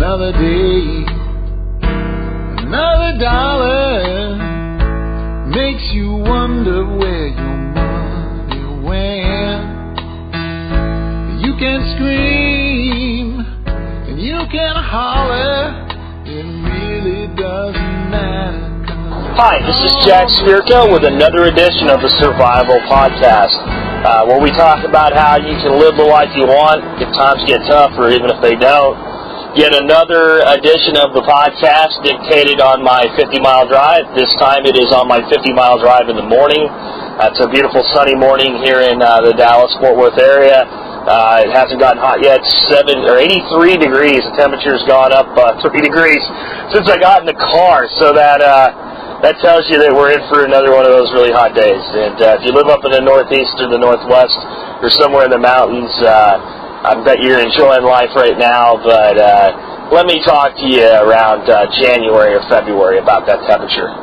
Another day, another dollar makes you wonder where your money went. You can scream and you can holler, it really doesn't matter. Hi, this is Jack Spirko with another edition of the Survival Podcast, where we talk about how you can live the life you want if times get tough or even if they don't. Yet another edition of the podcast dictated on my 50-mile drive. This time it is on my 50-mile drive in the morning. It's a beautiful sunny morning here in the Dallas-Fort Worth area. It hasn't gotten hot yet. 83 degrees. The temperature's gone up 3 degrees since I got in the car. So that tells you that we're in for another one of those really hot days. And if you live up in the Northeast or the Northwest or somewhere in the mountains, I bet you're enjoying life right now, but let me talk to you around January or February about that temperature.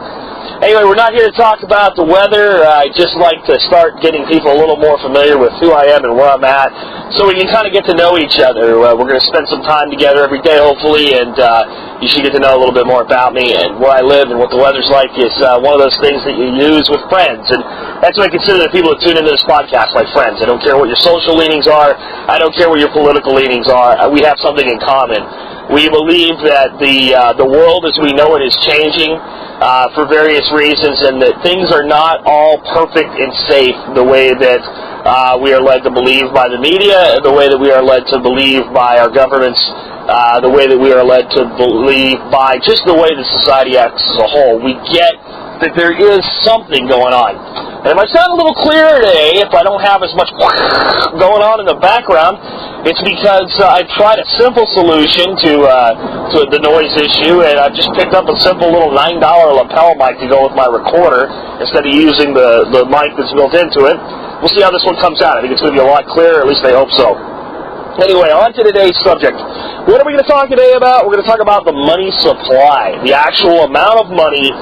Anyway, we're not here to talk about the weather. I just like to start getting people a little more familiar with who I am and where I'm at so we can kind of get to know each other. We're going to spend some time together every day, hopefully, and you should get to know a little bit more about me and where I live and what the weather's like. Is one of those things that you use with friends, and that's what I consider the people that tune into this podcast like friends. I don't care what your social leanings are. I don't care what your political leanings are. We have something in common. We believe that the world as we know it is changing for various reasons, and that things are not all perfect and safe the way that we are led to believe by the media, the way that we are led to believe by our governments, the way that we are led to believe by just the way that society acts as a whole. We get that there is something going on. And if I sound a little clearer today, if I don't have as much going on in the background, it's because I tried a simple solution to the noise issue, and I've just picked up a simple little $9 lapel mic to go with my recorder instead of using the mic that's built into it. We'll see how this one comes out. I think it's going to be a lot clearer, at least I hope so. Anyway, on to today's subject. What are we going to talk today about? We're going to talk about the money supply, the actual amount of money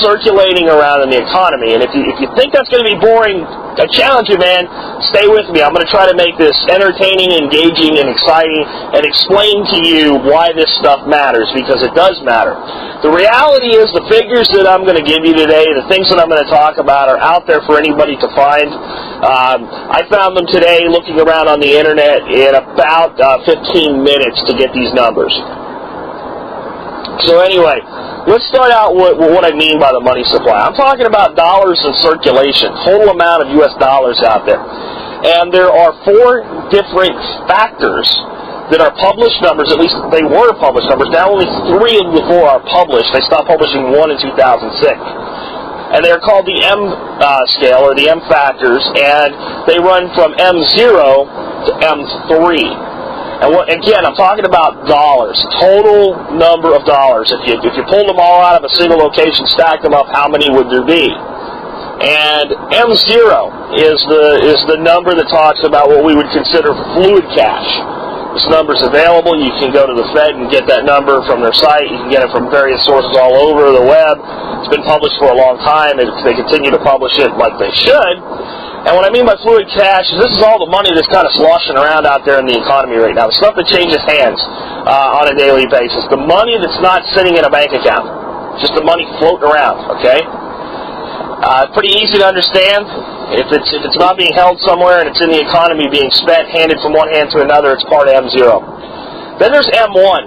circulating around in the economy. And if you think that's going to be boring, I challenge you, man, stay with me. I'm going to try to make this entertaining, engaging, and exciting, and explain to you why this stuff matters, because it does matter. The reality is the figures that I'm going to give you today, the things that I'm going to talk about, are out there for anybody to find. I found them today looking around on the internet in about 15 minutes to get these numbers. So anyway, let's start out with what I mean by the money supply. I'm talking about dollars in circulation, total amount of U.S. dollars out there. And there are 4 different factors that are published numbers, at least they were published numbers. Now only 3 of the 4 are published. They stopped publishing 1 in 2006. And they're called the M scale, or the M factors, and they run from M0 to M3. And again, I'm talking about dollars, total number of dollars. If you pulled them all out of a single location, stacked them up, how many would there be? And M0 is the number that talks about what we would consider fluid cash. This number is available. You can go to the Fed and get that number from their site. You can get it from various sources all over the web. It's been published for a long time, and they continue to publish it like they should. And what I mean by fluid cash is this is all the money that's kind of sloshing around out there in the economy right now. The stuff that changes hands on a daily basis. The money that's not sitting in a bank account. Just the money floating around, okay? Pretty easy to understand. If it's not being held somewhere and it's in the economy being spent, handed from one hand to another, it's part of M0. Then there's M1.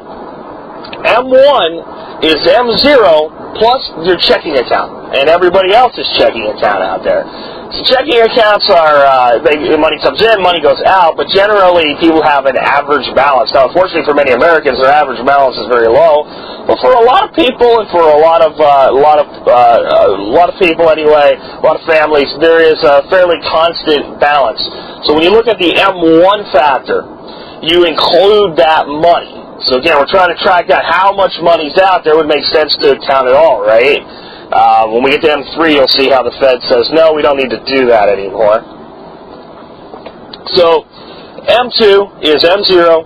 M1 is M0 plus your checking account and everybody else's checking account out there. So checking accounts are, money comes in, money goes out, but generally people have an average balance. Now, unfortunately for many Americans, their average balance is very low. But for a lot of people, and for a lot of people anyway, a lot of families, there is a fairly constant balance. So when you look at the M1 factor, you include that money. So again, we're trying to track out how much money's out there. It would make sense to count it all, right? When we get to M3, you'll see how the Fed says, no, we don't need to do that anymore. So M2 is M0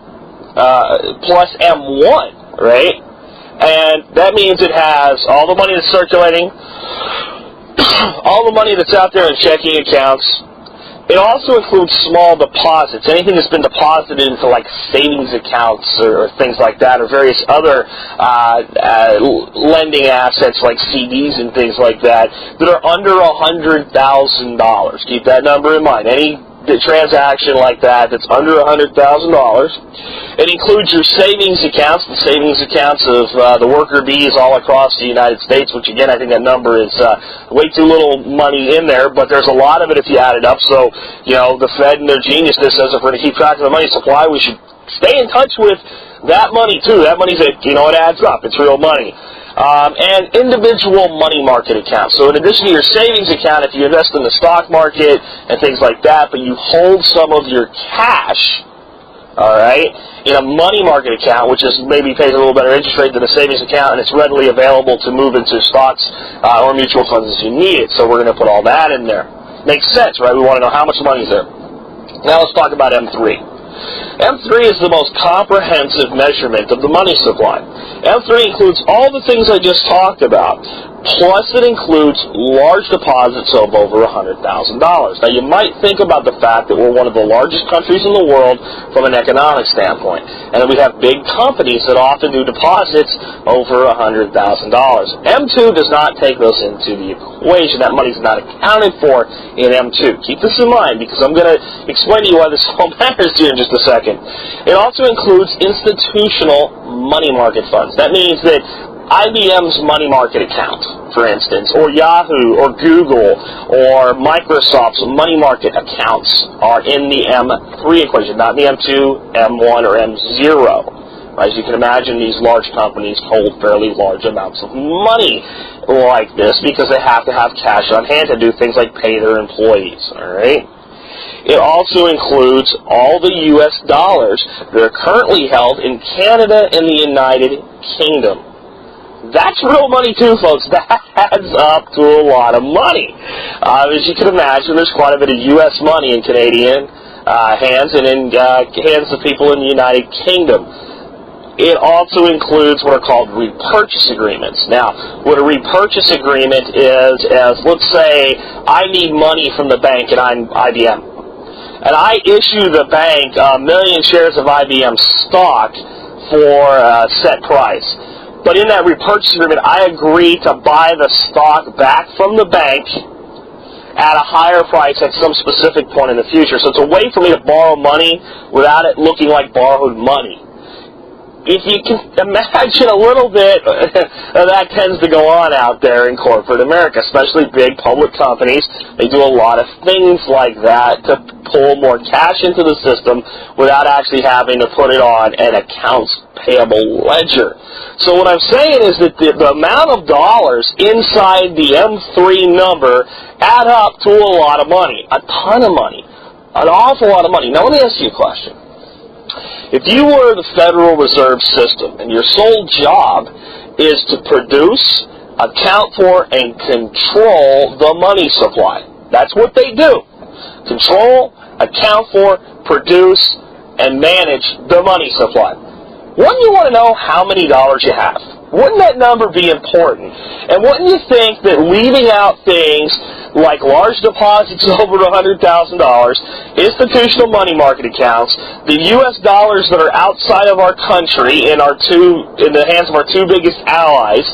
plus M1, right? And that means it has all the money that's circulating, all the money that's out there in checking accounts, It also includes small deposits, anything that's been deposited into like savings accounts or things like that, or various other lending assets like CDs and things like that are under $100,000. Keep that number in mind. Any transaction like that that's under $100,000. It includes your savings accounts, the savings accounts of the worker bees all across the United States, which again, I think that number is way too little money in there, but there's a lot of it if you add it up. So, the Fed and their geniusness says if we're going to keep track of the money supply, we should stay in touch with that money too. That money's, it adds up. It's real money. And individual money market accounts. So in addition to your savings account, if you invest in the stock market and things like that, but you hold some of your cash, all right, in a money market account, which is maybe pays a little better interest rate than a savings account, and it's readily available to move into stocks or mutual funds as you need it. So we're going to put all that in there. Makes sense, right? We want to know how much money is there. Now let's talk about M3. M3 is the most comprehensive measurement of the money supply. M3 includes all the things I just talked about, plus it includes large deposits of over $100,000. Now you might think about the fact that we're one of the largest countries in the world from an economic standpoint, and that we have big companies that often do deposits over $100,000. M2 does not take those into the equation. That money is not accounted for in M2. Keep this in mind, because I'm going to explain to you why this all matters to you in just a second. It also includes institutional money market funds. That means that IBM's money market account, for instance, or Yahoo, or Google, or Microsoft's money market accounts are in the M3 equation, not in the M2, M1, or M0. As you can imagine, these large companies hold fairly large amounts of money like this because they have to have cash on hand to do things like pay their employees, all right? It also includes all the U.S. dollars that are currently held in Canada and the United Kingdom. That's real money too, folks. That adds up to a lot of money. As you can imagine, there's quite a bit of U.S. money in Canadian hands and in hands of people in the United Kingdom. It also includes what are called repurchase agreements. Now, what a repurchase agreement is let's say I need money from the bank and I'm IBM. And I issue the bank 1 million shares of IBM stock for a set price. But in that repurchase agreement, I agree to buy the stock back from the bank at a higher price at some specific point in the future. So it's a way for me to borrow money without it looking like borrowed money. If you can imagine a little bit, that tends to go on out there in corporate America, especially big public companies. They do a lot of things like that to pull more cash into the system without actually having to put it on an accounts payable ledger. So what I'm saying is that the amount of dollars inside the M3 number add up to a lot of money, a ton of money, an awful lot of money. Now let me ask you a question. If you were the Federal Reserve System and your sole job is to produce, account for, and control the money supply, that's what they do. Control, account for, produce, and manage the money supply. Wouldn't you want to know how many dollars you have? Wouldn't that number be important? And wouldn't you think that leaving out things like large deposits over $100,000, institutional money market accounts, the U.S. dollars that are outside of our country in the hands of our two biggest allies,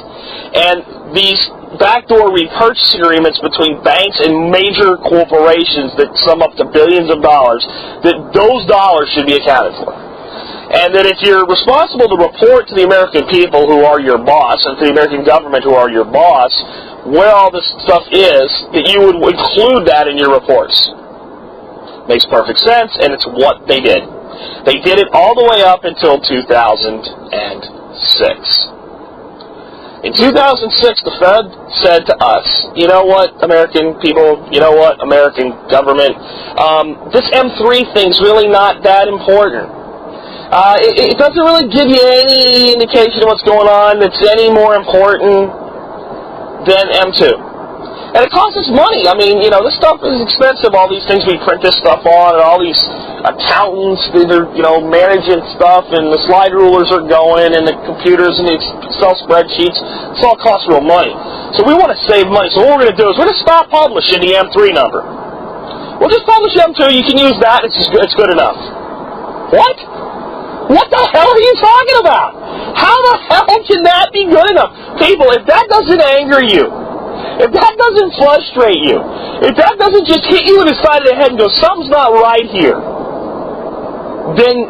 and these backdoor repurchase agreements between banks and major corporations that sum up to billions of dollars, that those dollars should be accounted for? And that if you're responsible to report to the American people who are your boss, and to the American government who are your boss, where all this stuff is, that you would include that in your reports. Makes perfect sense, and it's what they did. They did it all the way up until 2006. In 2006, the Fed said to us, you know what, American people, you know what, American government, this M3 thing's really not that important. It doesn't really give you any indication of what's going on that's any more important than M2. And it costs us money. I mean, this stuff is expensive, all these things we print this stuff on, and all these accountants that are, managing stuff, and the slide rulers are going, and the computers and the Excel spreadsheets. This all costs real money. So we want to save money. So what we're going to do is we're going to stop publishing the M3 number. We'll just publish M2. You can use that. It's good enough. What? What the hell are you talking about? How the hell can that be good enough? People, if that doesn't anger you, if that doesn't frustrate you, if that doesn't just hit you in the side of the head and go, something's not right here, then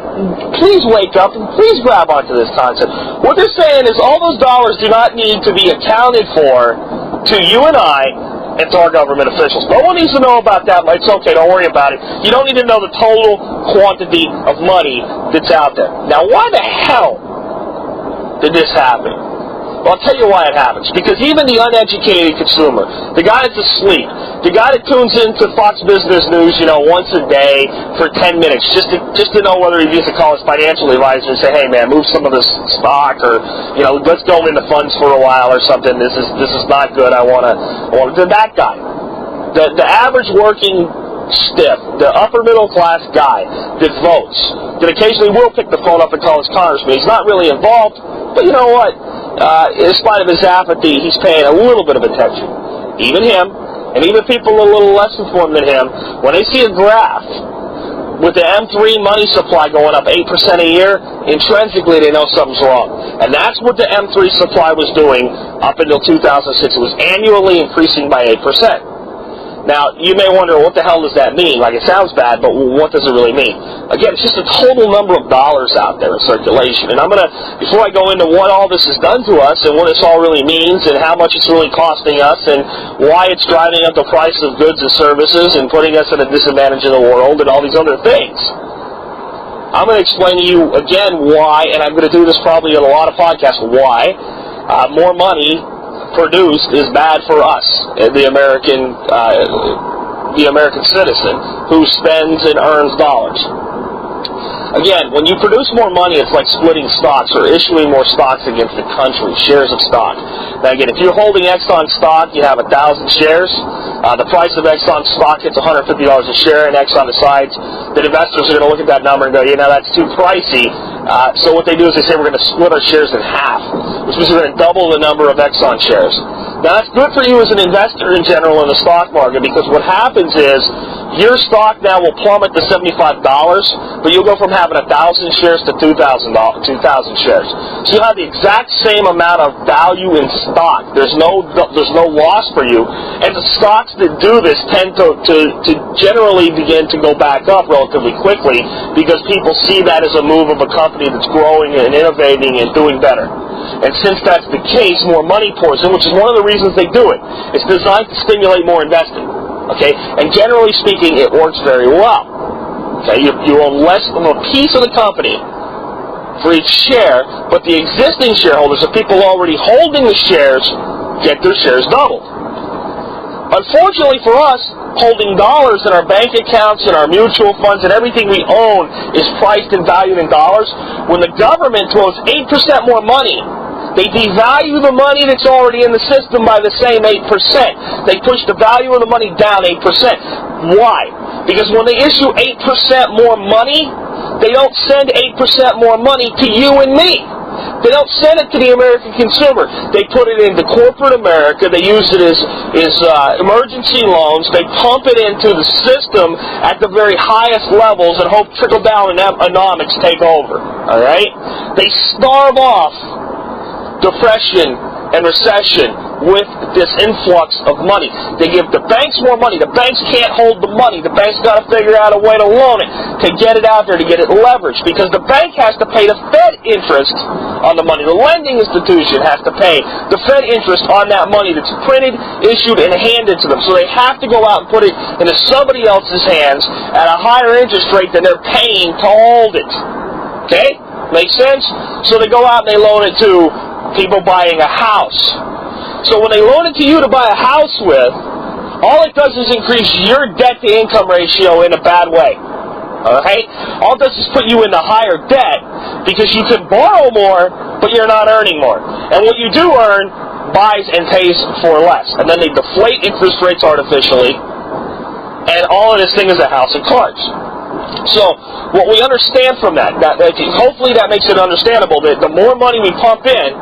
please wake up and please grab onto this concept. What they're saying is all those dollars do not need to be accounted for to you and I and to our government officials. No one needs to know about that. It's okay, don't worry about it. You don't need to know the total quantity of money that's out there. Now, why the hell did this happen? Well, I'll tell you why it happens. Because even the uneducated consumer, the guy that's asleep, the guy that tunes into Fox Business News, once a day for 10 minutes, just to know whether he needs to call his financial advisor and say, hey man, move some of this stock, or let's go into funds for a while or something. This is not good. I want to. That guy, the average working stiff, the upper middle class guy that votes, that occasionally will pick the phone up and call his congressman. He's not really involved, but you know what? In spite of his apathy, he's paying a little bit of attention. Even him, and even people a little less informed than him, when they see a graph with the M3 money supply going up 8% a year, intrinsically they know something's wrong. And that's what the M3 supply was doing up until 2006. It was annually increasing by 8%. Now, you may wonder, what the hell does that mean? Like, it sounds bad, but what does it really mean? Again, it's just a total number of dollars out there in circulation. And I'm going to, before I go into what all this has done to us and what this all really means and how much it's really costing us and why it's driving up the price of goods and services and putting us at a disadvantage in the world and all these other things, I'm going to explain to you again why, and I'm going to do this probably in a lot of podcasts, why more money produced is bad for us, the American citizen who spends and earns dollars. Again, when you produce more money, it's like splitting stocks or issuing more stocks against the country, shares of stock. Now again, if you're holding Exxon stock, you have 1,000 shares. The price of Exxon stock hits $150 a share, and Exxon decides that investors are going to look at that number and go, that's too pricey. So what they do is they say, we're going to split our shares in half, which means we're going to double the number of Exxon shares. Now that's good for you as an investor in general in the stock market, because what happens is your stock now will plummet to $75, but you'll go from having 1,000 shares to 2,000 shares. So you'll have the exact same amount of value in stock. There's no loss for you. And the stocks that do this tend to generally begin to go back up relatively quickly, because people see that as a move of a company that's growing and innovating and doing better. And since that's the case, more money pours in, which is one of the reasons they do it. It's designed to stimulate more investing. Okay? And generally speaking, it works very well. Okay? You own less of a piece of the company for each share, but the existing shareholders, the people already holding the shares, get their shares doubled. Unfortunately for us, holding dollars in our bank accounts and our mutual funds and everything we own is priced and valued in dollars. When the government throws 8% more money, they devalue the money that's already in the system by the same 8%. They push the value of the money down 8%. Why? Because when they issue 8% more money, they don't send 8% more money to you and me. They don't send it to the American consumer. They put it into corporate America. They use it as emergency loans. They pump it into the system at the very highest levels and hope trickle-down economics take over. All right? They starve off depression and recession with this influx of money. They give the banks more money. The banks can't hold the money. The bank's got to figure out a way to loan it, to get it out there, to get it leveraged, because the bank has to pay the Fed interest on the money. The lending institution has to pay the Fed interest on that money that's printed, issued, and handed to them. So they have to go out and put it into somebody else's hands at a higher interest rate than they're paying to hold it. Okay? Make sense? So they go out and they loan it to people buying a house. So when they loan it to you to buy a house with, all it does is increase your debt-to-income ratio in a bad way. Alright? All it does is put you into higher debt because you can borrow more, but you're not earning more. And what you do earn buys and pays for less. And then they deflate interest rates artificially, and all of this thing is a house of cards. So, what we understand from that hopefully that makes it understandable that the more money we pump in,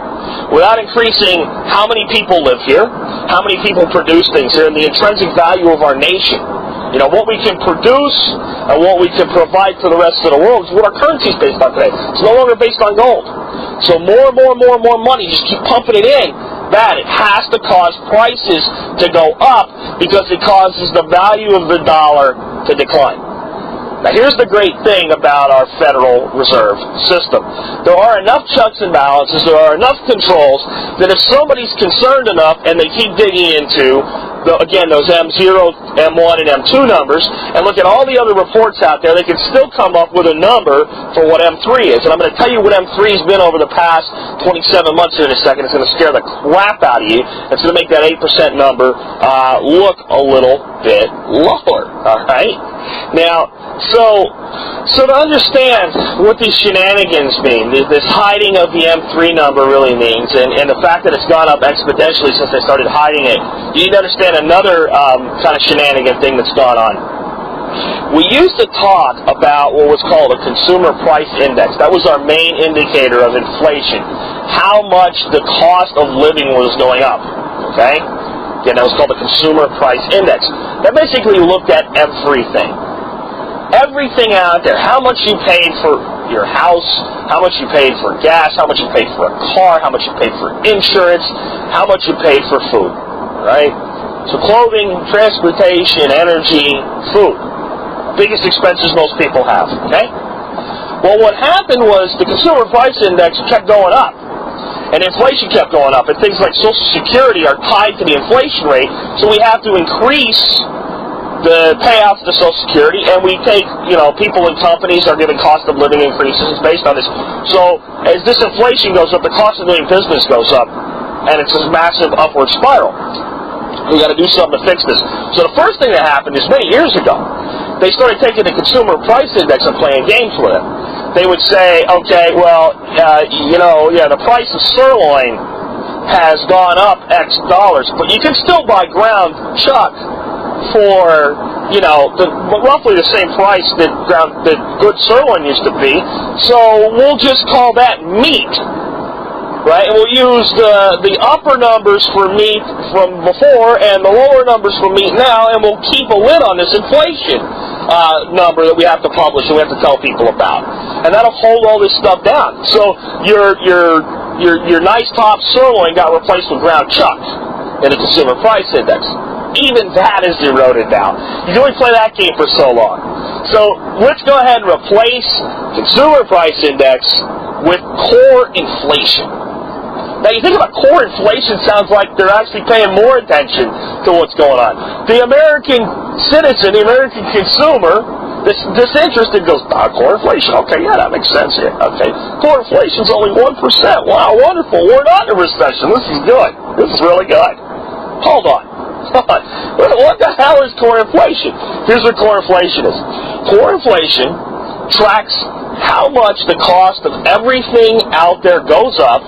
without increasing how many people live here, how many people produce things here, and the intrinsic value of our nation, What we can produce and what we can provide to the rest of the world is what our currency is based on today. It's no longer based on gold. So more money, just keep pumping it in. That it has to cause prices to go up because it causes the value of the dollar to decline. Now here's the great thing about our Federal Reserve System. There are enough checks and balances, there are enough controls, that if somebody's concerned enough and they keep digging into, again, those M0, M1, and M2 numbers, and look at all the other reports out there, they can still come up with a number for what M3 is. And I'm going to tell you what M3 has been over the past 27 months here in a second. It's going to scare the crap out of you. It's going to make that 8% number look a little bit lower. All right? Now, so to understand what these shenanigans mean, this hiding of the M3 number really means, and the fact that it's gone up exponentially since they started hiding it, you need to understand another kind of shenanigan thing that's gone on. We used to talk about what was called a consumer price index. That was our main indicator of inflation, how much the cost of living was going up. Okay? Again, that was called the consumer price index. That basically looked at everything. Everything out there. How much you paid for your house, how much you paid for gas, how much you paid for a car, how much you paid for insurance, how much you paid for food. Right? So clothing, transportation, energy, food. Biggest expenses most people have. Okay? Well, what happened was the consumer price index kept going up. And inflation kept going up, and things like Social Security are tied to the inflation rate, so we have to increase the payouts to Social Security, and we take, people and companies are giving cost of living increases based on this. So as this inflation goes up, the cost of doing business goes up, and it's a massive upward spiral. We've got to do something to fix this. So the first thing that happened is many years ago, they started taking the consumer price index and playing games with it. They would say, okay, well, the price of sirloin has gone up X dollars, but you can still buy ground chuck for, roughly the same price that good sirloin used to be. So we'll just call that meat, right? And we'll use the upper numbers for meat from before and the lower numbers for meat now, and we'll keep a lid on this inflation number that we have to publish and we have to tell people about, and that'll hold all this stuff down. So your nice top sirloin got replaced with ground chuck in the consumer price index. Even that is eroded now. You can only play that game for so long. So let's go ahead and replace consumer price index with core inflation. Now, you think about core inflation, sounds like they're actually paying more attention to what's going on. The American citizen, the American consumer, disinterested goes, core inflation, okay, yeah, that makes sense here. Okay, core inflation's only 1%. Wow, wonderful. We're not in a recession. This is good. This is really good. Hold on. What the hell is core inflation? Here's what core inflation is. Core inflation tracks how much the cost of everything out there goes up,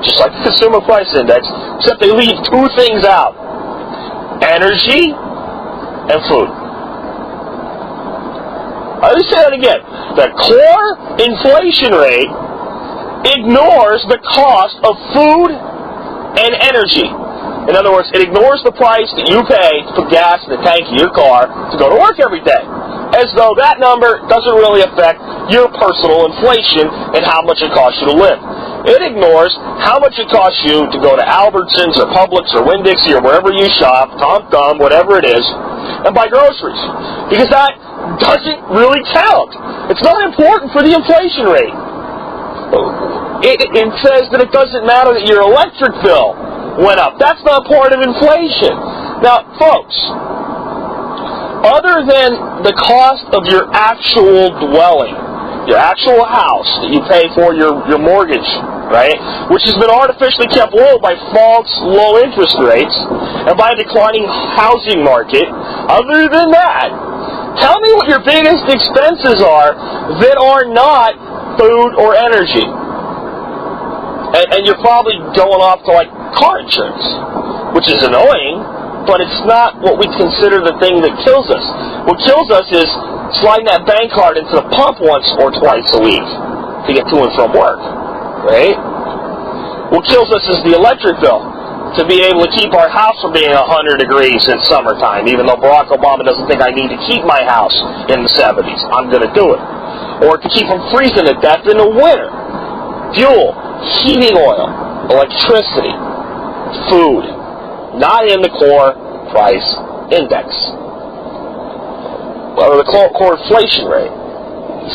just like the consumer price index, except they leave two things out: energy and food. Let me say that again. The core inflation rate ignores the cost of food and energy. In other words, it ignores the price that you pay to put gas in the tank of your car to go to work every day, as though that number doesn't really affect your personal inflation and how much it costs you to live. It ignores how much it costs you to go to Albertsons or Publix or Winn-Dixie or wherever you shop, Tom Thumb, whatever it is, and buy groceries, because that doesn't really count. It's not important for the inflation rate. It says that it doesn't matter that your electric bill went up. That's not part of inflation. Now, folks, other than the cost of your actual dwelling, your actual house that you pay for your mortgage, right, which has been artificially kept low by false low interest rates and by a declining housing market, other than that, tell me what your biggest expenses are that are not food or energy. And you're probably going off to, like, car insurance, which is annoying, but it's not what we consider the thing that kills us. What kills us is sliding that bank card into the pump once or twice a week to get to and from work, right? What kills us is the electric bill. to be able to keep our house from being 100 degrees in summertime, even though Barack Obama doesn't think I need to keep my house in the 70s. I'm going to do it. Or to keep from freezing to death in the winter. Fuel, heating oil, electricity, food, not in the core price index. Or the core inflation rate.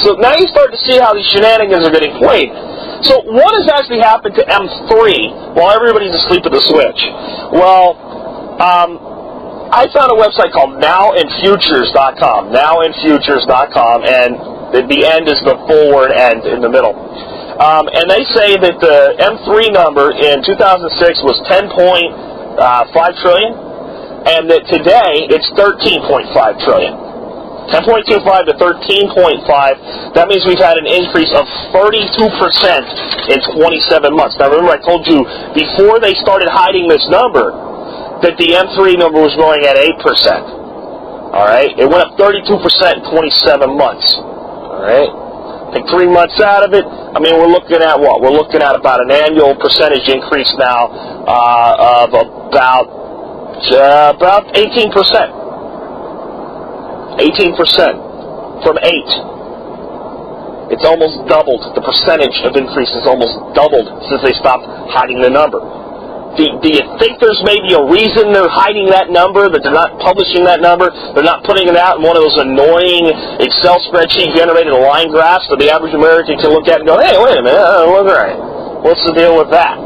So now you start to see how these shenanigans are getting played. So what has actually happened to M3 while everybody's asleep at the switch? Well, I found a website called nowandfutures.com, nowandfutures.com, and the end is the full word end in the middle. And they say that the M3 number in 2006 was 10.5 trillion, and that today it's 13.5 trillion. 10.25 to 13.5, that means we've had an increase of 32% in 27 months. Now remember I told you before they started hiding this number that the M3 number was growing at 8%. Alright? It went up 32% in 27 months. Alright? Take 3 months out of it, I mean we're looking at what? We're looking at about an annual percentage increase now of about 18%. 18% from 8. It's almost doubled. The percentage of increase is almost doubled since they stopped hiding the number. Do you think there's maybe a reason they're hiding that number, that they're not publishing that number, they're not putting it out in one of those annoying Excel spreadsheet generated line graphs that the average American can look at and go, hey, wait a minute, look right. What's the deal with that?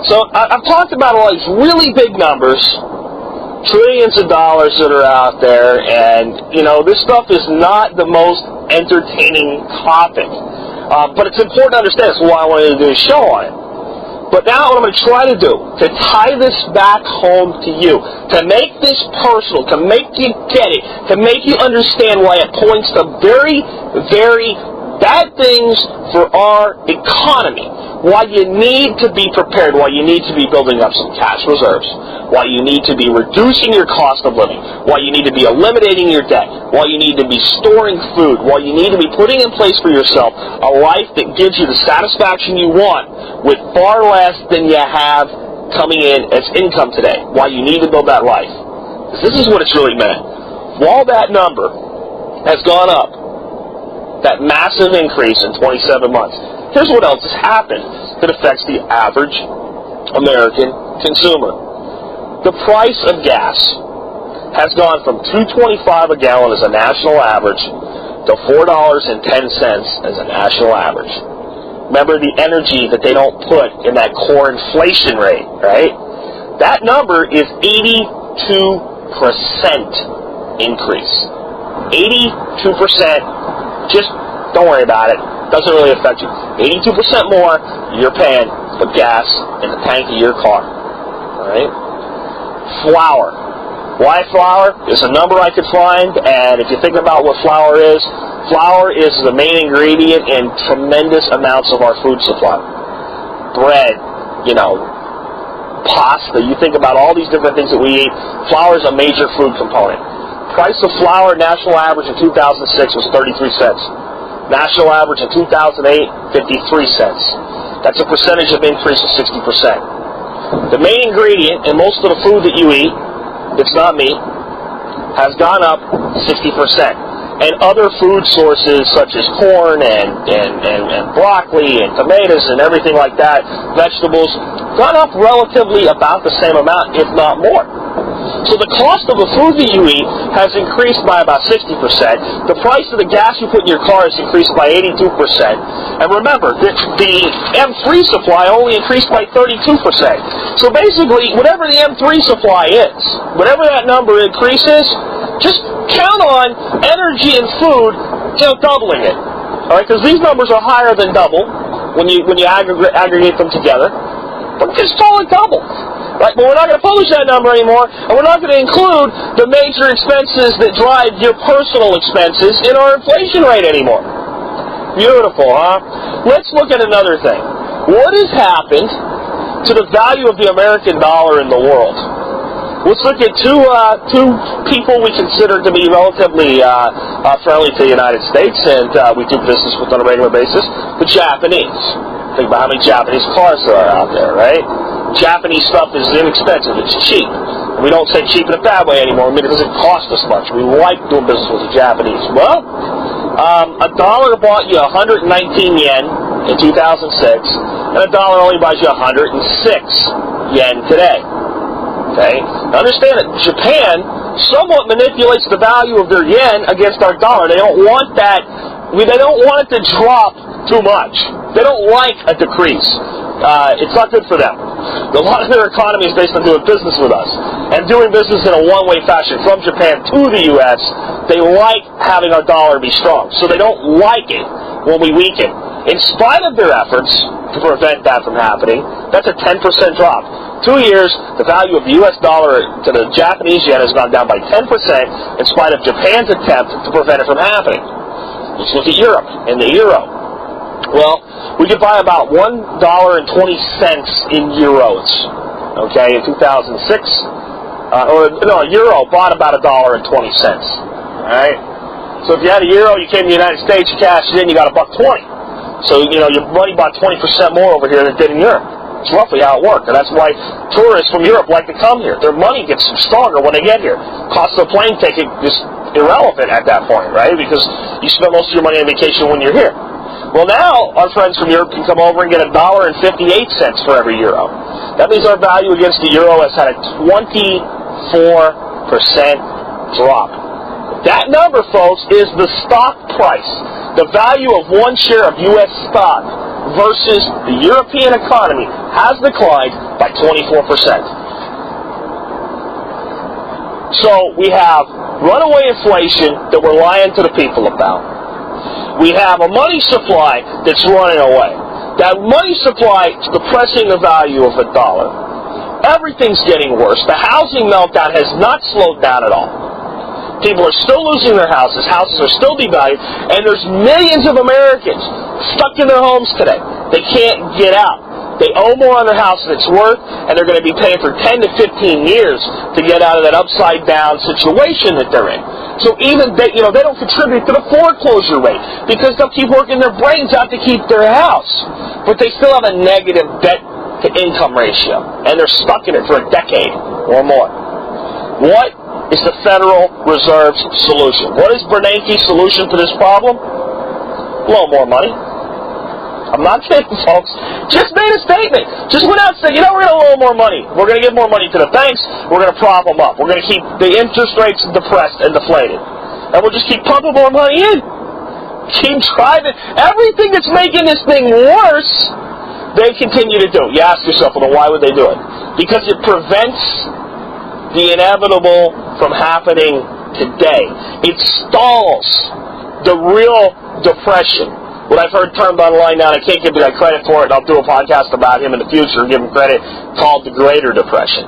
So I've talked about all these really big numbers, trillions of dollars that are out there, and, you know, this stuff is not the most entertaining topic. But it's important to understand. That's why I wanted to do a show on it. But now what I'm going to try to do, to tie this back home to you, to make this personal, to make you get it, to make you understand why it points to very, very bad things for our economy, why you need to be prepared, why you need to be building up some cash reserves, why you need to be reducing your cost of living, why you need to be eliminating your debt, why you need to be storing food, why you need to be putting in place for yourself a life that gives you the satisfaction you want with far less than you have coming in as income today, why you need to build that life. This is what it's really meant. While that number has gone up, that massive increase in 27 months, here's what else has happened that affects the average American consumer. The price of gas has gone from $2.25 a gallon as a national average to $4.10 as a national average. Remember the energy that they don't put in that core inflation rate, right? That number is 82% increase. 82%. Just don't worry about it. Doesn't really affect you. 82% more you're paying for gas in the tank of your car. Alright? Flour. Why flour? There's a number I could find, and if you think about what flour is the main ingredient in tremendous amounts of our food supply. Bread, you know, pasta, you think about all these different things that we eat. Flour is a major food component. Price of flour, national average in 2006 was 33 cents. National average in 2008, 53 cents. That's a percentage of increase of 60%. The main ingredient in most of the food that you eat, that's not meat, has gone up 60%. And other food sources such as corn and broccoli and tomatoes and everything like that, vegetables, gone up relatively about the same amount, if not more. So the cost of the food that you eat has increased by about 60%. The price of the gas you put in your car has increased by 82%. And remember, the M3 supply only increased by 32%. So basically, whatever the M3 supply is, whatever that number increases, just count on energy and food, you know, doubling it. All right, because these numbers are higher than double when you aggregate them together. But just call it double. Right, but we're not going to publish that number anymore, and we're not going to include the major expenses that drive your personal expenses in our inflation rate anymore. Beautiful, huh? Let's look at another thing. What has happened to the value of the American dollar in the world? Let's look at two people we consider to be relatively friendly to the United States, and we do business with on a regular basis, the Japanese. Think about how many Japanese cars there are out there, right? Japanese stuff is inexpensive. It's cheap. We don't say cheap in a bad way anymore. I mean, it doesn't cost us much. We like doing business with the Japanese. Well, a dollar bought you 119 yen in 2006, and a dollar only buys you 106 yen today. Okay? Now understand that Japan somewhat manipulates the value of their yen against our dollar. They don't want that. They don't want it to drop too much. They don't like a decrease. It's not good for them. A lot of their economy is based on doing business with us. And doing business in a one-way fashion from Japan to the U.S., they like having our dollar be strong. So they don't like it when we weaken. In spite of their efforts to prevent that from happening, that's a 10% drop. 2 years, the value of the U.S. dollar to the Japanese yen has gone down by 10% in spite of Japan's attempt to prevent it from happening. Let's look at Europe and the euro. Well, we could buy about $1.20 in euros, okay, in 2006. A euro bought about $1.20, all right? So if you had a euro, you came to the United States, you cashed it in, you got $1.20. So, your money bought 20% more over here than it did in Europe. It's roughly how it worked, and that's why tourists from Europe like to come here. Their money gets stronger when they get here. Cost of a plane ticket is irrelevant at that point, right? Because you spend most of your money on vacation when you're here. Well, now our friends from Europe can come over and get $1.58 for every euro. That means our value against the euro has had a 24% drop. That number, folks, is the stock price. The value of one share of U.S. stock versus the European economy has declined by 24%. So we have runaway inflation that we're lying to the people about. We have a money supply that's running away. That money supply is depressing the value of a dollar. Everything's getting worse. The housing meltdown has not slowed down at all. People are still losing their houses. Houses are still devalued. And there's millions of Americans stuck in their homes today. They can't get out. They owe more on their house than it's worth, and they're going to be paying for 10 to 15 years to get out of that upside-down situation that they're in. So even they don't contribute to the foreclosure rate because they'll keep working their brains out to keep their house. But they still have a negative debt-to-income ratio, and they're stuck in it for a decade or more. What is the Federal Reserve's solution? What is Bernanke's solution to this problem? Loan more money. I'm not kidding, folks. Just made a statement. Just went out and said, we're going to loan more money. We're going to give more money to the banks. We're going to prop them up. We're going to keep the interest rates depressed and deflated. And we'll just keep pumping more money in. Keep driving. Everything that's making this thing worse, they continue to do. You ask yourself, well, then why would they do it? Because it prevents the inevitable from happening today. It stalls the real depression. What I've heard termed online now, and I can't give the guy credit for it, and I'll do a podcast about him in the future and give him credit, called the Greater Depression.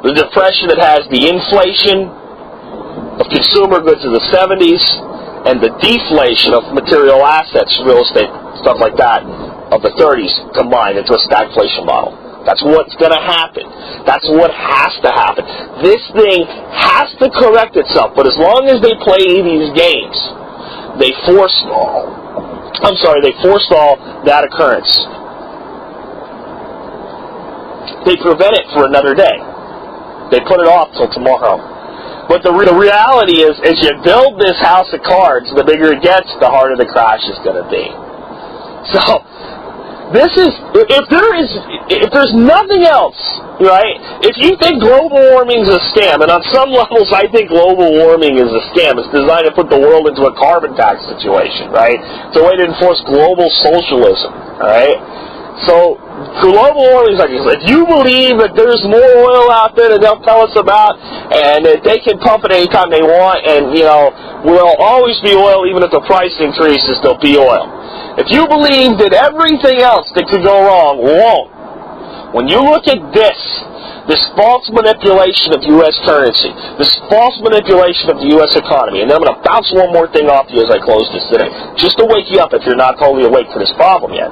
The depression that has the inflation of consumer goods in the 70s and the deflation of material assets, real estate, stuff like that, of the 30s combined into a stagflation model. That's what's going to happen. That's what has to happen. This thing has to correct itself, but as long as they play these games, they forestall that occurrence. They prevent it for another day. They put it off till tomorrow. But the reality is, as you build this house of cards, the bigger it gets, the harder the crash is going to be. So, if there's nothing else, right? If you think global warming is a scam, and on some levels I think global warming is a scam. It's designed to put the world into a carbon tax situation, right? It's a way to enforce global socialism, all right? So global warming is like this. If you believe that there's more oil out there that they'll tell us about, and that they can pump it anytime they want, and will always be oil, even if the price increases, there'll be oil. If you believe that everything else that could go wrong won't, when you look at this false manipulation of U.S. currency, this false manipulation of the U.S. economy, and then I'm going to bounce one more thing off you as I close this today, just to wake you up if you're not totally awake to this problem yet.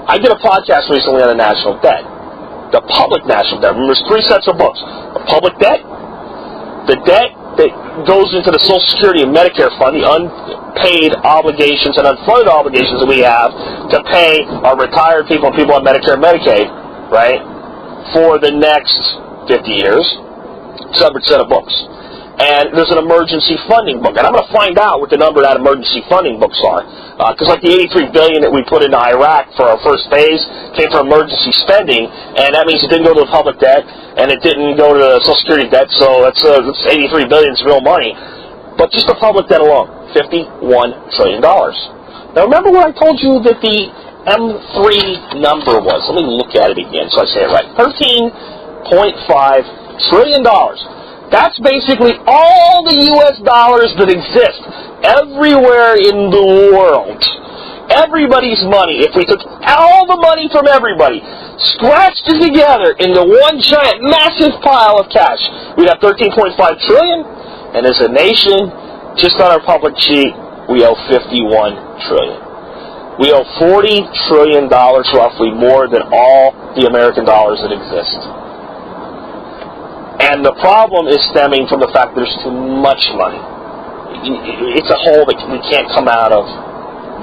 I did a podcast recently on the national debt, the public national debt. Remember, there's 3 sets of books. The public debt, the debt that goes into the Social Security and Medicare fund, the unpaid obligations and unfunded obligations that we have to pay our retired people and people on Medicare and Medicaid, right, for the next 50 years, separate set of books. And there's an emergency funding book. And I'm going to find out what the number of that emergency funding books are. Because like the $83 billion that we put into Iraq for our first phase came from emergency spending, and that means it didn't go to the public debt, and it didn't go to the Social Security debt, so that's $83 billion is real money. But just the public debt alone, $51 trillion. Now remember what I told you that the M3 number was? Let me look at it again so I say it right. $13.5 trillion. That's basically all the U.S. dollars that exist everywhere in the world. Everybody's money. If we took all the money from everybody, scratched it together into one giant, massive pile of cash, we'd have $13.5 trillion. And as a nation, just on our public sheet, we owe $51 trillion. We owe $40 trillion roughly more than all the American dollars that exist. And the problem is stemming from the fact there's too much money. It's a hole that we can't come out of.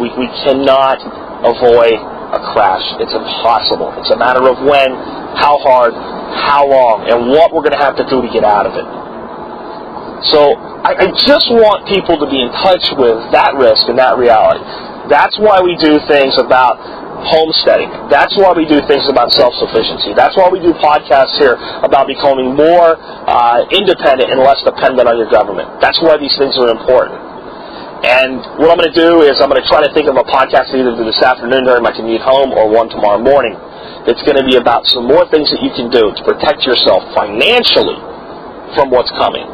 We cannot avoid a crash. It's impossible. It's a matter of when, how hard, how long, and what we're going to have to do to get out of it. So I just want people to be in touch with that risk and that reality. That's why we do things about homesteading. That's why we do things about self-sufficiency. That's why we do podcasts here about becoming more independent and less dependent on your government. That's why these things are important. And what I'm going to do is I'm going to try to think of a podcast either this afternoon during my commute home or one tomorrow morning. It's going to be about some more things that you can do to protect yourself financially from what's coming.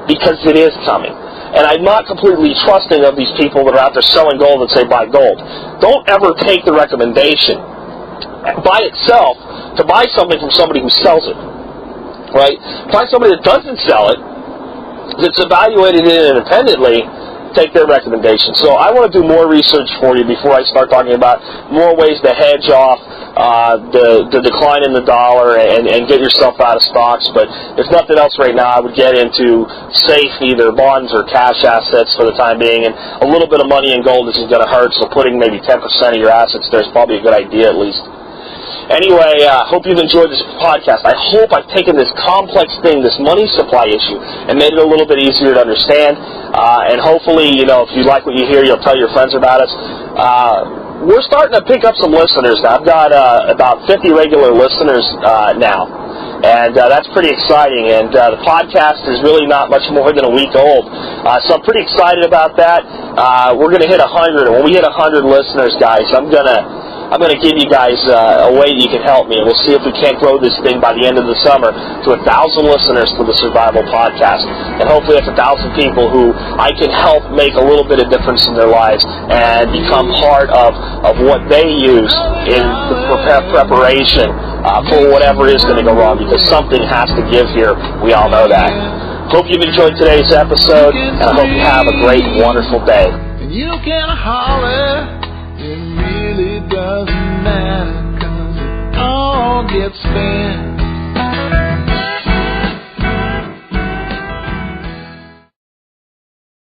Because it is coming. And I'm not completely trusting of these people that are out there selling gold and say buy gold. Don't ever take the recommendation by itself to buy something from somebody who sells it. Right? Find somebody that doesn't sell it, that's evaluated it independently, take their recommendation. So I want to do more research for you before I start talking about more ways to hedge off the decline in the dollar and get yourself out of stocks. But if nothing else right now, I would get into safe either bonds or cash assets for the time being. And a little bit of money in gold isn't going to hurt, so putting maybe 10% of your assets there is probably a good idea at least. Anyway, hope you've enjoyed this podcast. I hope I've taken this complex thing, this money supply issue, and made it a little bit easier to understand. And hopefully, if you like what you hear, you'll tell your friends about us. We're starting to pick up some listeners now. I've got about 50 regular listeners now. And that's pretty exciting. And the podcast is really not much more than a week old. So I'm pretty excited about that. We're going to hit 100. And when we hit 100 listeners, guys, I'm going to give you guys a way that you can help me, and we'll see if we can't grow this thing by the end of the summer to 1,000 listeners to the Survival Podcast. And hopefully that's 1,000 people who I can help make a little bit of difference in their lives and become part of what they use in the preparation for whatever is going to go wrong, because something has to give here. We all know that. Hope you've enjoyed today's episode, and I hope you have a great, wonderful day. You can holler. It really doesn't matter, 'cause it all gets spent.